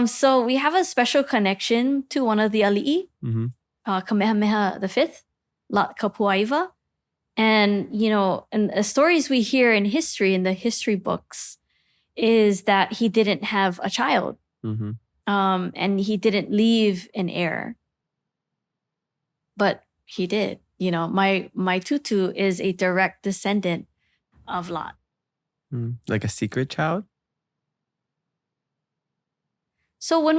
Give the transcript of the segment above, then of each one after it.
So we have a special connection to one of the ali'i, Kamehameha V, Lat Kapuaiwa. And, and the stories we hear in history, in the history books, is that he didn't have a child. And he didn't leave an heir. But he did. My tutu is a direct descendant of Lot. Like a secret child? So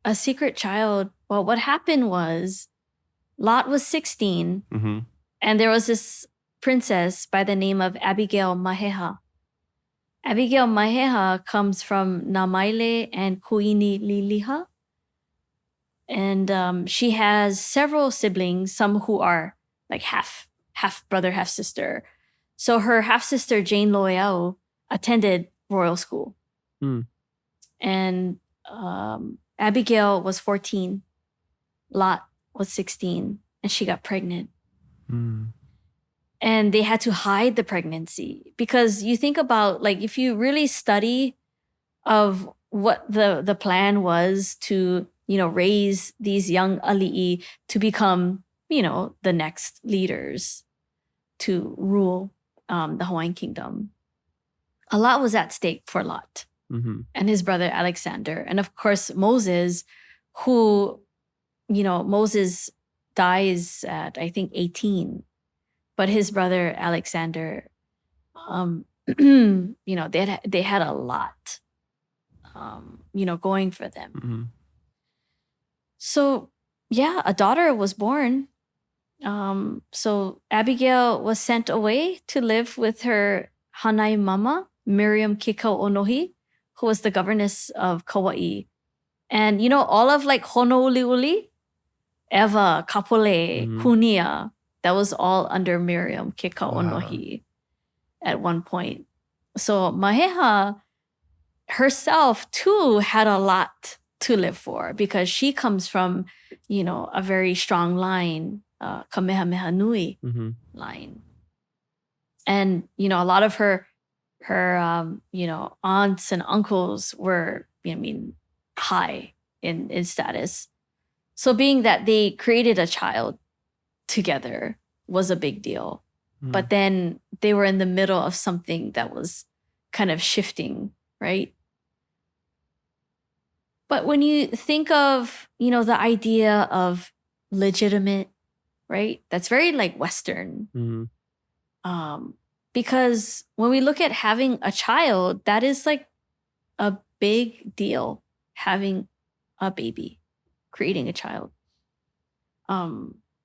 a secret child. Well, what happened was Lot was 16, and there was this princess by the name of Abigail Maheha. Abigail Maheha comes from Namaile and Kuini Liliha. And she has several siblings, some who are like half brother, half sister. So her half sister, Jane Loyal, attended royal school. And Abigail was 14. Lot was 16, and she got pregnant. And they had to hide the pregnancy, because you think about, like, if you really study of what the plan was to, raise these young ali'i to become, the next leaders to rule the Hawaiian kingdom. A lot was at stake for Lot and his brother Alexander. And of course, Moses, who, Moses dies at, I think, 18. But his brother Alexander, they had a lot, going for them. So, a daughter was born. So Abigail was sent away to live with her Hanai mama, Miriam Kikau Onohi, who was the governess of Kauai. And, all of like Honouliuli, Eva, Kapolei, Kunia, that was all under Miriam Kikau Onohi at one point. So Maheha herself too had a lot to live for, because she comes from, a very strong line, Kamehameha Nui line. And, a lot of her aunts and uncles were, high in status. So being that they created a child together was a big deal. But then they were in the middle of something that was kind of shifting, right? But when you think of, the idea of legitimate, right? That's very like Western. Because when we look at having a child, that is like a big deal, having a baby, creating a child.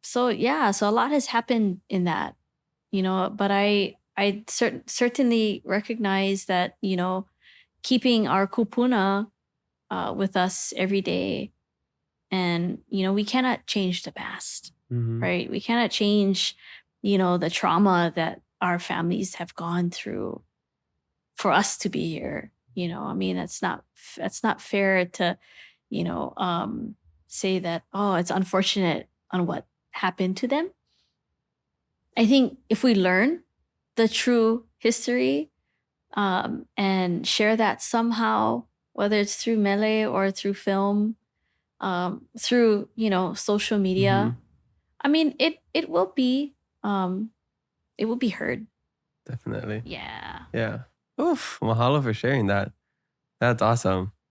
So a lot has happened in that, but I certainly recognize that, keeping our kupuna with us every day, and, we cannot change the past, right? We cannot change, the trauma that our families have gone through for us to be here. That's not fair to, say that, oh, it's unfortunate on what happened to them. I think if we learn the true history and share that somehow, whether it's through mele or through film, through, social media, it will be heard. Definitely. Yeah. Yeah. Oof. Mahalo for sharing that. That's awesome.